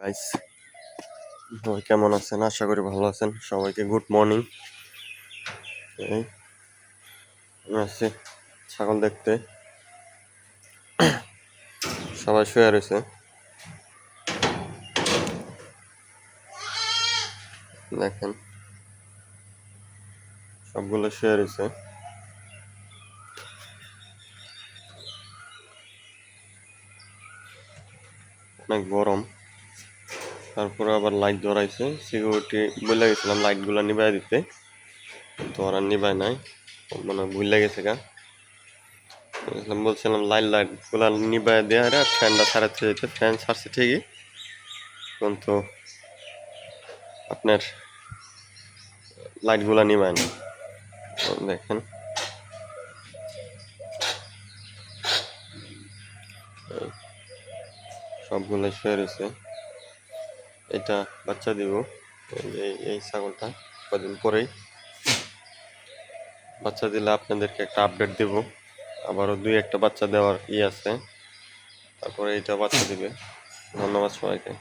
Guys, সবাই কেমন আছেন? আশা করি ভালো আছেন। সবাইকে গুড মর্নিং। এই আমি আসছি ছাগল দেখতে। সবাই শুয়ে রয়েছে, দেখেন সবগুলো শুয়ে রয়েছে। অনেক গরম, তারপরে আবার লাইট ধরাইছে। সিকিউরিটি বলে গেছিলাম লাইটগুলো নিভাই দিতে, কিন্তু ওরা নিভাই নাই, মানে ভুলে গেছে গা। বলছিলাম লাইটগুলো নিভাই দেওয়া ফ্যানটা ছাড়াতে যেতে, ফ্যান ছাড়ছে ঠিকই, কিন্তু আপনার লাইটগুলো নিভাই না। দেখেন সবগুলো শুয়ে রয়েছে। এটা বাচ্চা দিব, এই ছাগলটা কদিন পরেই বাচ্চা দিলে আপনাদেরকে একটা আপডেট দেব। আবারও দুই একটা বাচ্চা দেওয়ার আছে, তারপরে এইটা বাচ্চা দিবে। ধন্যবাদ সবাইকে।